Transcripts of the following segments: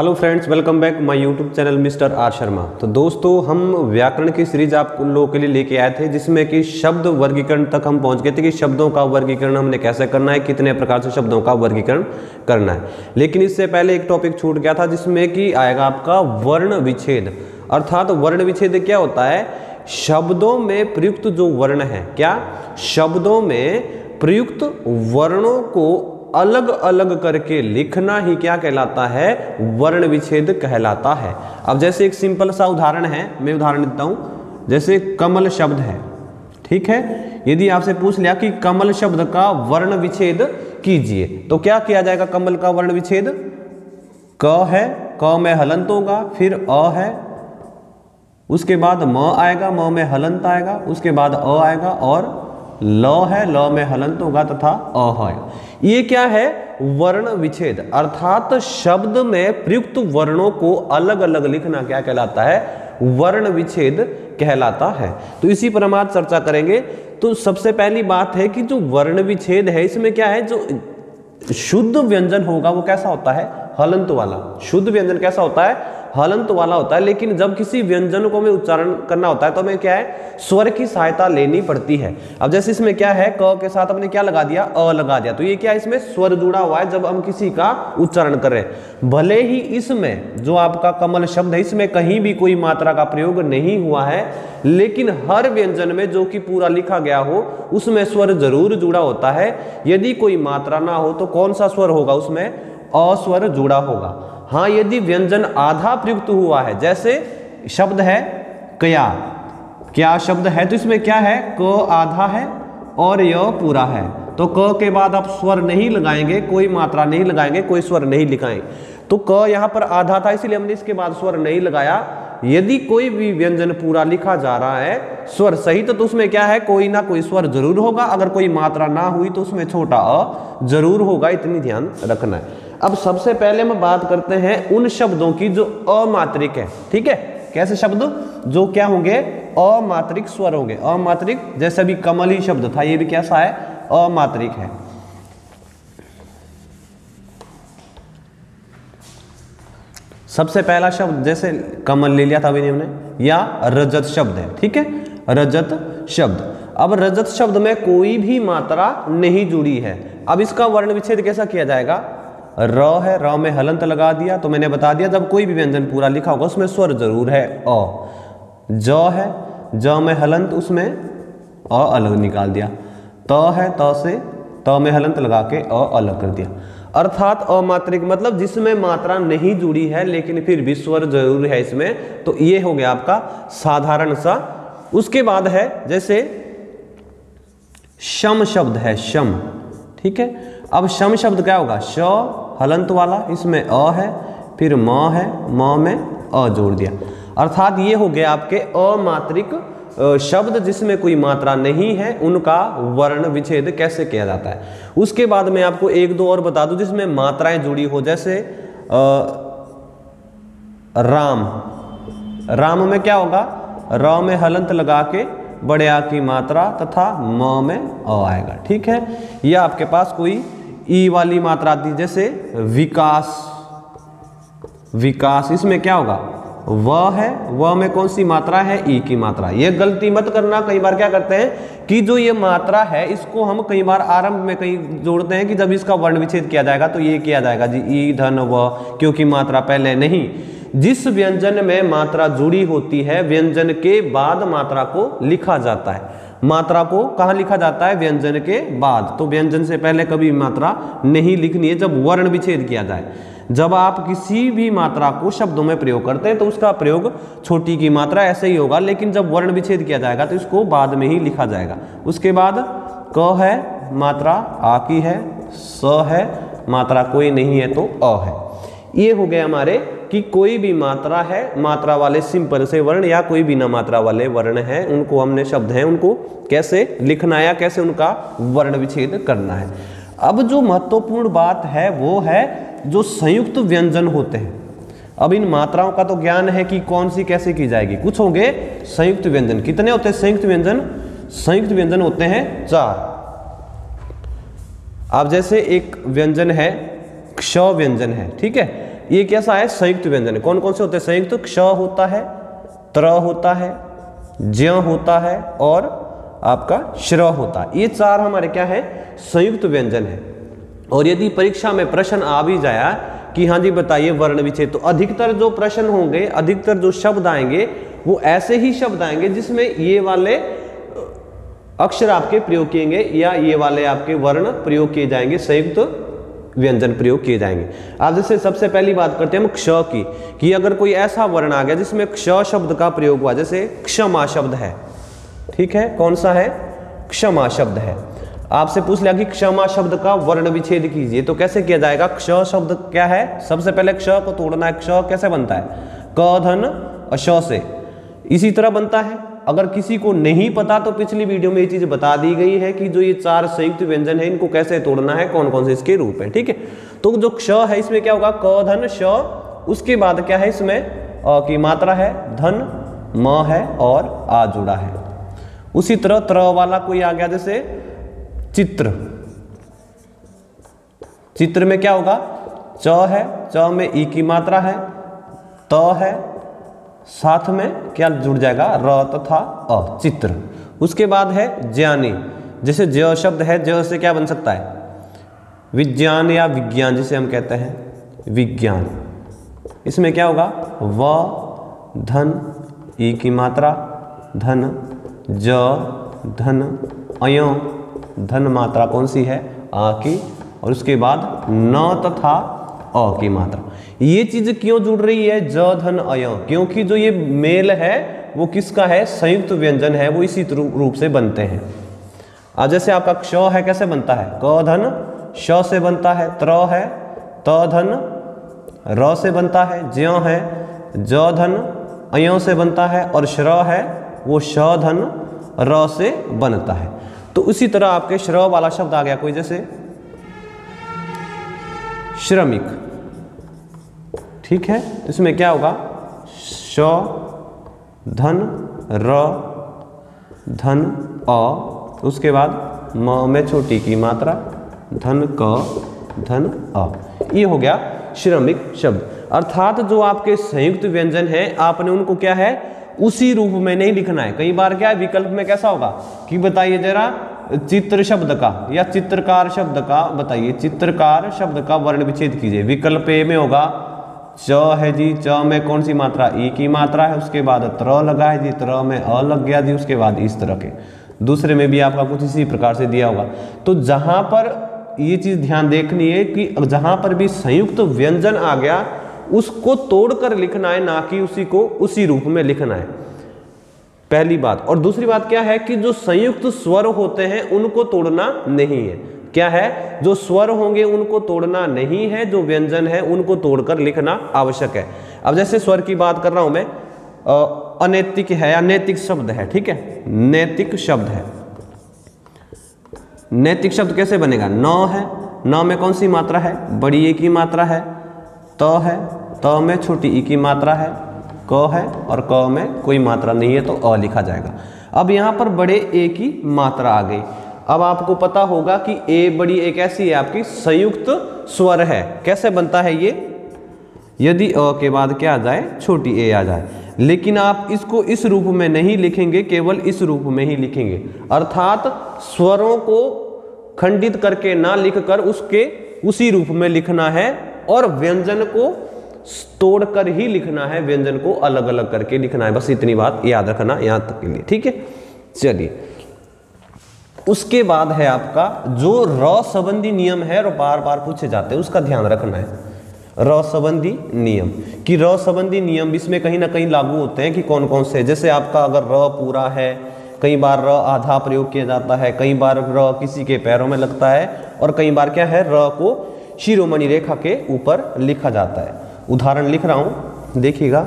Hello friends, welcome back my YouTube channel mister R Sharma. तो दोस्तों, हम व्याकरण की सीरीज आप उन लोगों के लिए लेके आए थे जिसमें कि शब्द वर्गीकरण तक हम पहुंच गए थे कि शब्दों का वर्गीकरण हमने कैसे करना है, कितने प्रकार से शब्दों का वर्गीकरण करना है। लेकिन इससे पहले एक टॉपिक छूट गया था जिसमें कि आएगा आपका वर्ण विच्छेद। अर्थात वर्ण विच्छेद क्या होता है? शब्दों में प्रयुक्त जो वर्ण है, क्या शब्दों में प्रयुक्त वर्णों को अलग अलग करके लिखना ही क्या कहलाता है? वर्ण विच्छेद कहलाता है। अब जैसे एक सिंपल सा उदाहरण है, मैं उदाहरण देता हूं। जैसे कमल शब्द है, ठीक है। यदि आपसे पूछ लिया कि कमल शब्द का वर्ण विच्छेद कीजिए, तो क्या किया जाएगा? कमल का वर्ण विच्छेद क है, क में हलंत होगा, फिर अ है, उसके बाद म आएगा, म में हलंत आएगा, उसके बाद अ आएगा, और ल है, ल में हलंत होगा तथा अ है। ये क्या है? वर्ण विच्छेद। अर्थात शब्द में प्रयुक्त वर्णों को अलग अलग लिखना क्या कहलाता है? वर्ण विच्छेद कहलाता है। तो इसी पर हम आज चर्चा करेंगे। तो सबसे पहली बात है कि जो वर्ण विच्छेद है, इसमें क्या है? जो शुद्ध व्यंजन होगा वो कैसा होता है? हलंत वाला। शुद्ध व्यंजन कैसा होता है? हलंत वाला होता है। लेकिन जब किसी व्यंजन को हमें उच्चारण करना होता है तो हमें क्या है? स्वर की सहायता लेनी पड़ती है। अब जैसे इसमें क्या है? क के साथ हमने क्या लगा दिया? अ लगा दिया। तो ये क्या है? इसमें स्वर जुड़ा हुआ है जब हम किसी का उच्चारण कर रहे हैं। भले ही इसमें जो आपका कमल शब्द है, इसमें कहीं भी कोई मात्रा का प्रयोग नहीं हुआ है, लेकिन हर व्यंजन में जो कि पूरा लिखा गया हो उसमें स्वर जरूर जुड़ा होता है। यदि कोई मात्रा ना हो तो कौन सा स्वर होगा? उसमें अ स्वर जुड़ा होगा। हाँ, यदि व्यंजन आधा प्रयुक्त हुआ है, जैसे शब्द है कया, क्या शब्द है, तो इसमें क्या है? क आधा है और य पूरा है। तो क के बाद आप स्वर नहीं लगाएंगे, कोई मात्रा नहीं लगाएंगे, कोई स्वर नहीं लिखाएंगे। तो क यहाँ पर आधा था, इसलिए हमने इसके बाद स्वर नहीं लगाया। यदि कोई भी व्यंजन पूरा लिखा जा रहा है स्वर सहित, तो उसमें क्या है? कोई ना कोई स्वर जरूर होगा। अगर कोई मात्रा ना हुई तो उसमें छोटा अ जरूर होगा। इतनी ध्यान रखना है। अब सबसे पहले हम बात करते हैं उन शब्दों की जो अमात्रिक है, ठीक है। कैसे शब्द? जो क्या होंगे? अमात्रिक स्वर होंगे। अमात्रिक, जैसे अभी कमल ही शब्द था, ये भी कैसा है? अमात्रिक है। सबसे पहला शब्द जैसे कमल ले लिया था अभी हमने, या रजत शब्द है, ठीक है। रजत शब्द। अब रजत शब्द में कोई भी मात्रा नहीं जुड़ी है। अब इसका वर्ण विच्छेद कैसा किया जाएगा? र है, र में हलंत लगा दिया। तो मैंने बता दिया जब कोई भी व्यंजन पूरा लिखा होगा उसमें स्वर जरूर है अ। ज है, ज में हलंत, उसमें अ अलग निकाल दिया। त है, त से त में हलंत लगा के अ अलग कर दिया। अर्थात अमात्रिक मतलब जिसमें मात्रा नहीं जुड़ी है लेकिन फिर भी स्वर जरूर है इसमें। तो ये हो गया आपका साधारण सा। उसके बाद है जैसे शम शब्द है, शम, ठीक है। अब शम शब्द क्या होगा? श हलंत वाला, इसमें अ है, फिर म है, म में अ जोड़ दिया। अर्थात ये हो गया आपके अमात्रिक शब्द जिसमें कोई मात्रा नहीं है, उनका वर्ण विच्छेद कैसे किया जाता है। उसके बाद मैं आपको एक दो और बता दूं जिसमें मात्राएं जुड़ी हो। जैसे राम, राम में क्या होगा? र में हलंत लगा के बड़े आ की मात्रा तथा म में अ आएगा, ठीक है। या आपके पास कोई ई वाली मात्रा आती, जैसे विकास, विकास, इसमें क्या होगा? व है, व में कौन सी मात्रा है? ई की मात्रा। ये गलती मत करना। कई बार क्या करते हैं कि जो ये मात्रा है इसको हम कई बार आरंभ में कहीं जोड़ते हैं कि जब इसका वर्ण विच्छेद किया जाएगा तो ये किया जाएगा जी ई धन व, क्योंकि मात्रा पहले नहीं। जिस व्यंजन में मात्रा जुड़ी होती है, व्यंजन के बाद मात्रा को लिखा जाता है। मात्रा को कहाँ लिखा जाता है? व्यंजन के बाद। तो व्यंजन से पहले कभी मात्रा नहीं लिखनी है जब वर्ण विच्छेद किया जाए। जब आप किसी भी मात्रा को शब्दों में प्रयोग करते हैं तो उसका प्रयोग छोटी की मात्रा ऐसे ही होगा, लेकिन जब वर्ण विच्छेद किया जाएगा तो इसको बाद में ही लिखा जाएगा। उसके बाद क है, मात्रा आ की है, स है, मात्रा कोई नहीं है तो अ है। ये हो गए हमारे कि कोई भी मात्रा है, मात्रा वाले सिंपल से वर्ण या कोई बिना मात्रा वाले वर्ण है, उनको हमने शब्द हैं उनको कैसे लिखना है, कैसे उनका वर्ण विच्छेद करना है। अब जो महत्वपूर्ण बात है वो है जो संयुक्त व्यंजन होते हैं। अब इन मात्राओं का तो ज्ञान है कि कौन सी कैसे की जाएगी। कुछ होंगे संयुक्त व्यंजन। कितने होते हैं संयुक्त व्यंजन? संयुक्त व्यंजन होते हैं 4। अब जैसे एक व्यंजन है क्ष व्यंजन है, ठीक है। ये कैसा है, संयुक्त व्यंजन है। कौन कौन से होते हैं संयुक्त? क्ष होता है, त्र होता है, ज्य होता है और आपका श्र होता है। ये चार हमारे क्या है, संयुक्त व्यंजन है। और यदि परीक्षा में प्रश्न आ भी जाया कि हाँ जी बताइए वर्ण विच्छेद, तो अधिकतर जो प्रश्न होंगे, अधिकतर जो शब्द आएंगे वो ऐसे ही शब्द आएंगे जिसमें ये वाले अक्षर आपके प्रयोग किएंगे या ये वाले आपके वर्ण प्रयोग किए जाएंगे, संयुक्त व्यंजन प्रयोग किए जाएंगे। अब जैसे सबसे पहली बात करते हैं हम क्ष की, कि अगर कोई ऐसा वर्ण आ गया जिसमें क्ष शब्द का प्रयोग हुआ, जैसे क्षमा शब्द है, ठीक है, कौन सा है, क्षमा शब्द है। आपसे पूछ लिया कि क्षमा शब्द का वर्ण विच्छेद कीजिए, तो कैसे किया जाएगा? क्ष शब्द क्या है, सबसे पहले क्ष को तोड़ना है। क्ष कैसे बनता है? क धन अश से, इसी तरह बनता है। अगर किसी को नहीं पता तो पिछली वीडियो में ये चीज बता दी गई है कि जो ये चार संयुक्त व्यंजन है इनको कैसे तोड़ना है, कौन कौन से इसके रूप हैं, ठीक है। तो जो क्ष है इसमें क्या होगा, क धन श, उसके बाद क्या है इसमें अ की मात्रा है, धन म है और आ जुड़ा है। उसी तरह त्र वाला कोई आ गया, जैसे चित्र, चित्र में क्या होगा, च है, च में ई की मात्रा है, त है, साथ में क्या जुड़ जाएगा, र तथा अ, चित्र। उसके बाद है ज्ञानी, जैसे ज्य शब्द है, ज्य से क्या बन सकता है, विज्ञान या विज्ञान जिसे हम कहते हैं विज्ञान। इसमें क्या होगा, व धन ई की मात्रा, धन ज धन अय, धन मात्रा कौन सी है, आ की, और उसके बाद न तथा अ की मात्रा। ये चीज क्यों जुड़ रही है, ज धन अय, क्योंकि जो ये मेल है वो किसका है, संयुक्त व्यंजन है, वो इसी रूप से बनते हैं। अब जैसे आपका क्ष है, कैसे बनता है, क धन श से बनता है, त्र है त धन र से बनता है, ज्य है ज धन अय से बनता है, और श्र है वो श धन र से बनता है। तो उसी तरह आपके श्र वाला शब्द आ गया कोई, जैसे श्रमिक, ठीक है, इसमें क्या होगा, श धन र धन अ, उसके बाद म में छोटी की मात्रा, धन क धन अ, ये हो गया श्रमिक शब्द। अर्थात जो आपके संयुक्त व्यंजन हैं आपने उनको क्या है, उसी रूप में नहीं लिखना है। कई बार क्या है, विकल्प में कैसा होगा कि बताइए जरा चित्र शब्द का या चित्रकार शब्द का बताइए, चित्रकार शब्द का वर्ण विच्छेद कीजिए। विकल्प ए में होगा च है जी, च में कौन सी मात्रा, ई की मात्रा है, उसके बाद त्र लगा है जी, त्र में अ लग गया जी, उसके बाद इस तरह के। दूसरे में भी आपका कुछ इसी प्रकार से दिया होगा। तो जहां पर ये चीज ध्यान देखनी है कि जहां पर भी संयुक्त व्यंजन आ गया उसको तोड़कर लिखना है, ना कि उसी को उसी रूप में लिखना है, पहली बात। और दूसरी बात क्या है कि जो संयुक्त स्वर होते हैं उनको तोड़ना नहीं है। क्या है, जो स्वर होंगे उनको तोड़ना नहीं है, जो व्यंजन है उनको तोड़कर लिखना आवश्यक है। अब जैसे स्वर की बात कर रहा हूं मैं, अनैतिक है या नैतिक शब्द है, ठीक है, नैतिक शब्द है। नैतिक शब्द कैसे बनेगा, न है, न में कौन सी मात्रा है, बड़ी ए की मात्रा है, त है, त में छोटी ई की मात्रा है, क है, और क में कोई मात्रा नहीं है तो अ लिखा जाएगा। अब यहाँ पर बड़े ए की मात्रा आ गई। अब आपको पता होगा कि ए बड़ी ए कैसी है, आपकी संयुक्त स्वर है। कैसे बनता है ये, यदि अ के बाद क्या आ जाए, छोटी ए आ जाए। लेकिन आप इसको इस रूप में नहीं लिखेंगे, केवल इस रूप में ही लिखेंगे। अर्थात स्वरों को खंडित करके ना लिखकर उसके उसी रूप में लिखना है, और व्यंजन को तोड़कर ही लिखना है, व्यंजन को अलग अलग करके लिखना है। बस इतनी बात याद रखना यहां तक के लिए, ठीक है। चलिए, उसके बाद है आपका जो र संबंधी नियम है, और बार बार पूछे जाते हैं, उसका ध्यान रखना है। र संबंधी नियम, कि र संबंधी नियम इसमें कहीं ना कहीं लागू होते हैं कि कौन कौन से। जैसे आपका अगर र पूरा है, कई बार र आधा प्रयोग किया जाता है, कई बार र किसी के पैरों में लगता है, और कई बार क्या है, र को शिरोमणि रेखा के ऊपर लिखा जाता है। उदाहरण लिख रहा हूं, देखिएगा।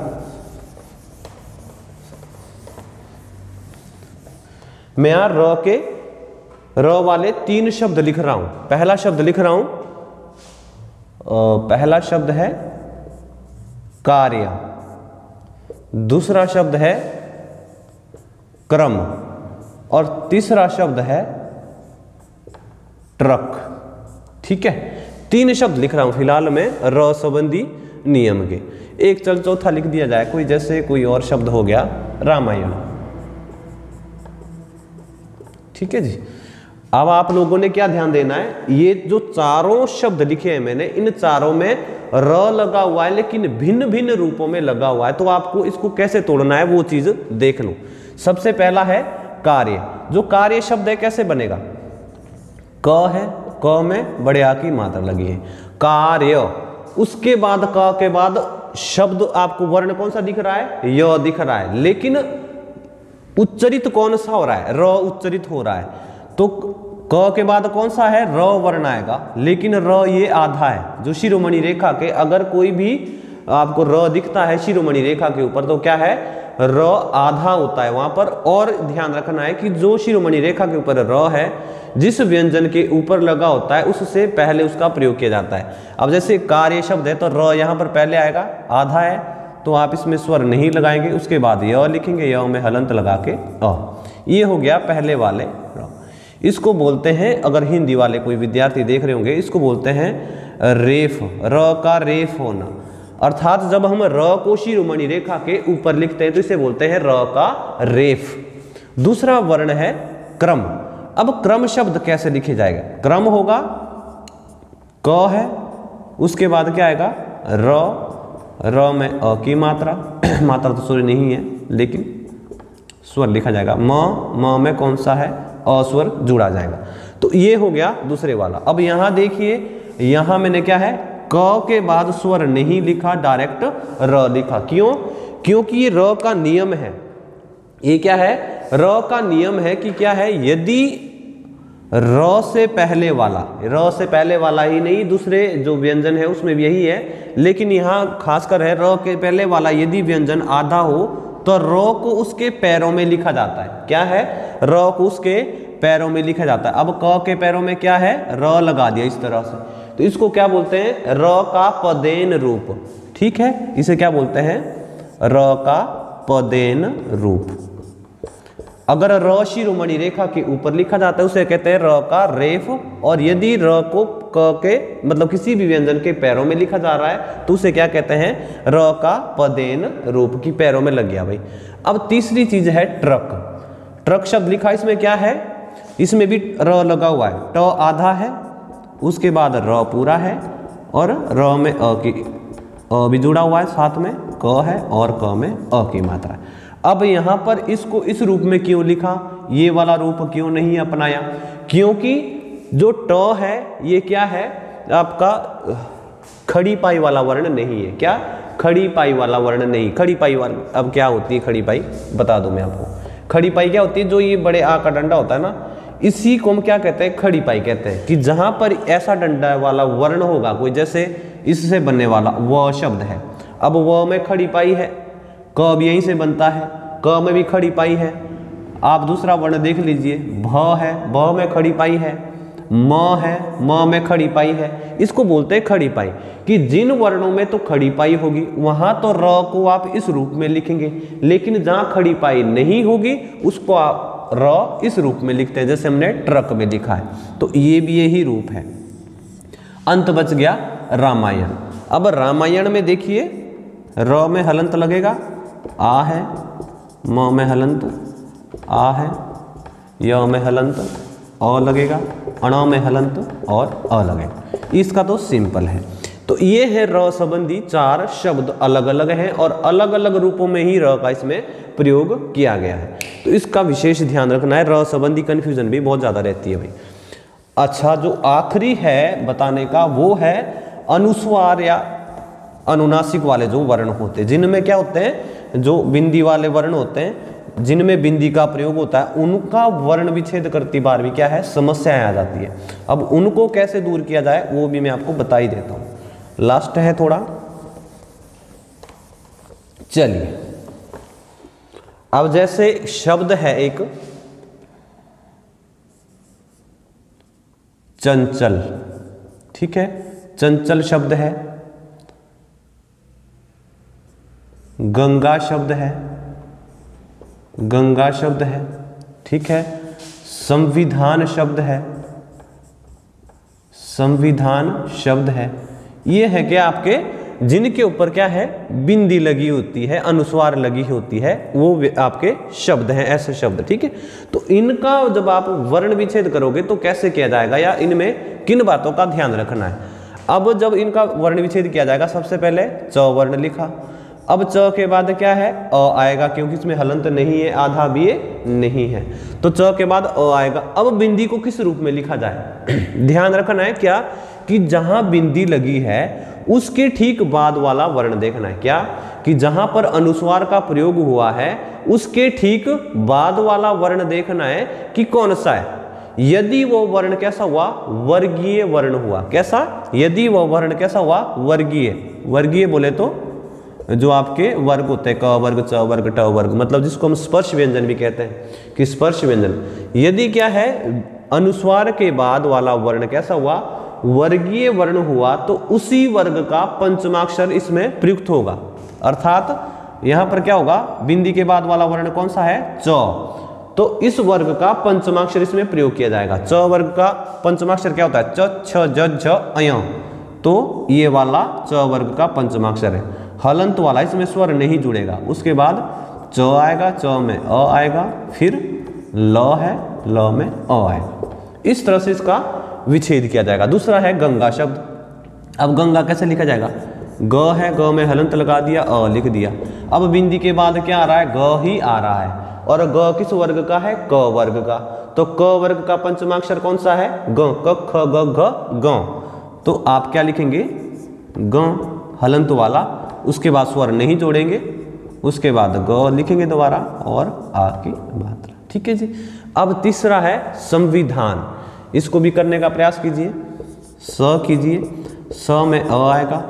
मैं यहां र के र वाले 3 शब्द लिख रहा हूं। पहला शब्द लिख रहा हूं, पहला शब्द है कार्य, दूसरा शब्द है क्रम, और तीसरा शब्द है ट्रक, ठीक है। 3 शब्द लिख रहा हूं फिलहाल मैं र संबंधी नियम के। एक चल चौथा लिख दिया जाए कोई, जैसे कोई और शब्द हो गया रामायण, ठीक है जी। अब आप लोगों ने क्या ध्यान देना है, ये जो चारों शब्द लिखे हैं मैंने, इन चारों में र लगा हुआ है लेकिन भिन्न भिन्न रूपों में लगा हुआ है, तो आपको इसको कैसे तोड़ना है वो चीज देख लो। सबसे पहला है कार्य। जो कार्य शब्द है कैसे बनेगा, क है, क में बड़े आ की मात्रा लगी है, कार्य। उसके बाद क के बाद शब्द आपको वर्ण कौन सा दिख रहा है, य दिख रहा है, लेकिन उच्चरित कौन सा हो रहा है, र उच्चरित हो रहा है। तो क के बाद कौन सा है, र वर्ण आएगा, लेकिन र ये आधा है। जो शिरोमणि रेखा के अगर कोई भी आपको र दिखता है शिरोमणि रेखा के ऊपर तो क्या है, र आधा होता है वहां पर। और ध्यान रखना है कि जो शिरोमणि रेखा के ऊपर र है, जिस व्यंजन के ऊपर लगा होता है उससे पहले उसका प्रयोग किया जाता है। अब जैसे कार्य शब्द है तो र यहाँ पर पहले आएगा, आधा है तो आप इसमें स्वर नहीं लगाएंगे, उसके बाद य लिखेंगे, य में हलंत लगा के अ। ये हो गया पहले वाले र। इसको बोलते हैं, अगर हिंदी वाले कोई विद्यार्थी देख रहे होंगे, इसको बोलते हैं रेफ, र का रेफ होना। अर्थात जब हम र को शिरोमणि रेखा के ऊपर लिखते हैं तो इसे बोलते हैं र का रेफ। दूसरा वर्ण है क्रम। अब क्रम शब्द कैसे लिखे जाएगा, क्रम होगा, क है, उसके बाद क्या आएगा र, र में अ की मात्रा, मात्रा तो स्वर नहीं है लेकिन स्वर लिखा जाएगा, म में कौन सा है, अ स्वर जुड़ा जाएगा। तो ये हो गया दूसरे वाला। अब यहां देखिए, यहां मैंने क्या है, क के बाद स्वर नहीं लिखा, डायरेक्ट र लिखा। क्यों, क्योंकि ये र का नियम है। ये क्या है, र का नियम है कि क्या है, यदि र से पहले वाला, र से पहले वाला ही नहीं दूसरे जो व्यंजन है उसमें भी यही है, लेकिन यहाँ खासकर है र के पहले वाला यदि व्यंजन आधा हो तो र को उसके पैरों में लिखा जाता है। क्या है, र को उसके पैरों में लिखा जाता है। अब क के पैरों में क्या है, र लगा दिया इस तरह से, तो इसको क्या बोलते हैं, र का पदेन रूप। ठीक है, इसे क्या बोलते हैं, र का पदेन रूप। अगर र शिरोमणि रेखा के ऊपर लिखा जाता है उसे कहते हैं र का रेफ, और यदि र को क के मतलब किसी भी व्यंजन के पैरों में लिखा जा रहा है तो उसे क्या कहते हैं, र का पदेन रूप, की पैरों में लग गया भाई। अब तीसरी चीज है ट्रक। ट्रक शब्द लिखा, इसमें क्या है, इसमें भी र लगा हुआ है, ट आधा है, उसके बाद र पूरा है, और र में अ भी जुड़ा हुआ है, साथ में क है और क में अ की मात्रा है। अब यहाँ पर इसको इस रूप में क्यों लिखा, ये वाला रूप क्यों नहीं अपनाया, क्योंकि जो ट है ये क्या है आपका खड़ी पाई वाला वर्ण नहीं है। क्या, खड़ी पाई वाला वर्ण नहीं, खड़ी पाई वाला। अब क्या होती है खड़ी पाई, बता दूं मैं आपको। खड़ी पाई क्या होती है, जो ये बड़े आ का डंडा होता है ना, इसी को हम क्या कहते हैं, खड़ी पाई कहते हैं। कि जहां पर ऐसा डंडा वाला वर्ण होगा कोई, जैसे इससे बनने वाला व शब्द है, अब व में खड़ी पाई है, क भी यहीं से बनता है, क में भी खड़ी पाई है। आप दूसरा वर्ण देख लीजिए, भ है, भ में खड़ी पाई है, म है, म में खड़ी पाई है। इसको बोलते हैं खड़ी पाई, कि जिन वर्णों में तो खड़ी पाई होगी वहां तो र को आप इस रूप में लिखेंगे, लेकिन जहां खड़ी पाई नहीं होगी उसको आप र इस रूप में लिखते हैं, जैसे हमने ट्रक में लिखा है। तो ये भी यही रूप है। अंत बच गया रामायण। अब रामायण में देखिए, र में हलंत लगेगा, आ है, म में हलंत आ है, य में हलंत अ लगेगा, अण में हलंत और अ लगेगा। इसका तो सिंपल है। तो ये है र संबंधी चार शब्द, अलग अलग हैं और अलग अलग रूपों में ही र का इसमें प्रयोग किया गया है। तो इसका विशेष ध्यान रखना है, र संबंधी कंफ्यूजन भी बहुत ज़्यादा रहती है भाई। अच्छा, जो आखिरी है बताने का वो है अनुस्वार या अनुनासिक वाले जो वर्ण होते हैं, जिनमें क्या होते हैं, जो बिंदी वाले वर्ण होते हैं, जिनमें बिंदी का प्रयोग होता है, उनका वर्ण विच्छेद करती बार भी क्या है, समस्याएं आ जाती है। अब उनको कैसे दूर किया जाए वो भी मैं आपको बता ही देता हूं। लास्ट है थोड़ा, चलिए। अब जैसे शब्द है एक चंचल, ठीक है, चंचल शब्द है, गंगा शब्द है, गंगा शब्द है, ठीक है, संविधान शब्द है, संविधान शब्द है। ये है क्या आपके जिनके ऊपर क्या है, बिंदी लगी होती है, अनुस्वार लगी होती है, वो आपके शब्द हैं, ऐसे शब्द। ठीक है, तो इनका जब आप वर्ण विच्छेद करोगे तो कैसे किया जाएगा, या इनमें किन बातों का ध्यान रखना है। अब जब इनका वर्ण विच्छेद किया जाएगा, सबसे पहले च वर्ण लिखा, अब च के बाद क्या है, अ आएगा, क्योंकि इसमें हलंत नहीं है, आधा भी नहीं है, तो च के बाद अ आएगा। अब बिंदी को किस रूप में लिखा जाए, ध्यान रखना है क्या, कि जहां बिंदी लगी है उसके ठीक बाद वाला वर्ण देखना है। क्या, कि जहां पर अनुस्वार का प्रयोग हुआ है उसके ठीक बाद वाला वर्ण देखना है कि कौन सा है। यदि वो वर्ण कैसा हुआ, वर्गीय वर्ण हुआ। कैसा, यदि वो वर्ण कैसा हुआ, वर्गीय। वर्गीय बोले तो जो आपके वर्ग होते हैं, क वर्ग, च वर्ग, ट वर्ग, मतलब जिसको हम स्पर्श व्यंजन भी कहते हैं, कि स्पर्श व्यंजन। यदि क्या है, अनुस्वार के बाद वाला वर्ण कैसा हुआ, वर्गीय वर्ण हुआ, तो उसी वर्ग का पंचमाक्षर इसमें प्रयुक्त होगा। अर्थात यहां पर क्या होगा, बिंदी के बाद वाला वर्ण कौन सा है, च, तो इस वर्ग का पंचमाक्षर इसमें प्रयोग किया जाएगा। च वर्ग का पंचमाक्षर क्या होता है, च, छ, ज, झ, अय, तो ये वाला च वर्ग का पंचमाक्षर है। हलंत वाला इसमें स्वर नहीं जुड़ेगा। उसके बाद च आएगा, च में अ आएगा, फिर ल है, ल में अ आएगा। इस तरह से इसका विच्छेद किया जाएगा। दूसरा है गंगा शब्द। अब गंगा कैसे लिखा जाएगा, ग है, ग में हलंत लगा दिया, अ लिख दिया। अब बिंदी के बाद क्या आ रहा है, ग ही आ रहा है, और ग किस वर्ग का है, क वर्ग का, तो क वर्ग का पंचमाक्षर कौन सा है, ग, क, ख, ग, घ, ग, तो आप क्या लिखेंगे, ग हलंत वाला, उसके बाद स्वर नहीं जोड़ेंगे, उसके बाद ग लिखेंगे दोबारा और आ की मात्रा। ठीक है जी। अब तीसरा है संविधान, इसको भी करने का प्रयास कीजिए, स कीजिए, स में अ आएगा।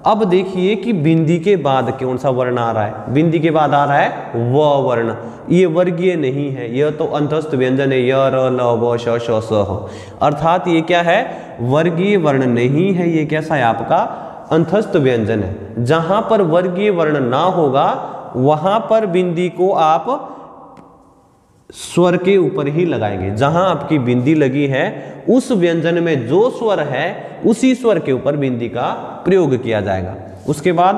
अब देखिए कि बिंदी के बाद कौन सा वर्ण आ रहा है, बिंदी के बाद आ रहा है व वर्ण। ये वर्गीय नहीं है, यह तो अंतस्थ व्यंजन है, य, र, ल, व, श, श, स, ह। अर्थात ये क्या है, वर्गीय वर्ण नहीं है, ये कैसा है आपका अंतस्थ व्यंजन है। जहां पर वर्गीय वर्ण ना होगा वहां पर बिंदी को आप स्वर के ऊपर ही लगाएंगे। जहां आपकी बिंदी लगी है उस व्यंजन में जो स्वर है उसी स्वर के ऊपर बिंदी का प्रयोग किया जाएगा। उसके बाद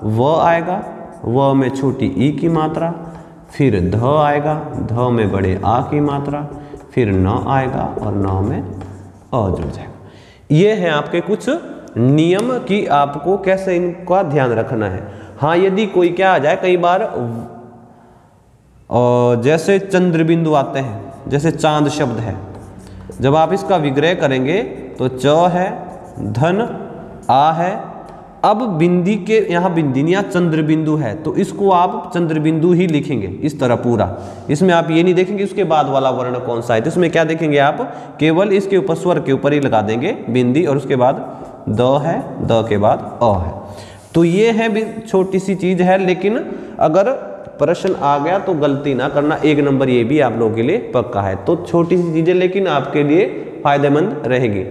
व आएगा, व में छोटी ई की मात्रा, फिर ध आएगा, ध में बड़े आ की मात्रा, फिर न आएगा और न में अ जुड़ जाएगा। ये है आपके कुछ नियम कि आपको कैसे इनका ध्यान रखना है। हाँ, यदि कोई क्या आ जाए, कई बार और जैसे चंद्र बिंदु आते हैं, जैसे चांद शब्द है, जब आप इसका विग्रह करेंगे तो च है, धन, आ है। अब बिंदी के यहाँ बिंदिनिया चंद्र बिंदु है तो इसको आप चंद्र बिंदु ही लिखेंगे इस तरह पूरा। इसमें आप ये नहीं देखेंगे उसके बाद वाला वर्ण कौन सा है, तो इसमें क्या देखेंगे आप, केवल इसके ऊपर स्वर के ऊपर ही लगा देंगे बिंदी, और उसके बाद द है, द के बाद अ है। तो ये है भी छोटी सी चीज है, लेकिन अगर प्रश्न आ गया तो गलती ना करना, 1 नंबर ये भी आप लोगों के लिए पक्का है। तो छोटी सी चीजें लेकिन आपके लिए फायदेमंद रहेगी।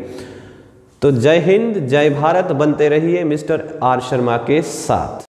तो जय हिंद, जय भारत, बनते रहिए मिस्टर आर शर्मा के साथ।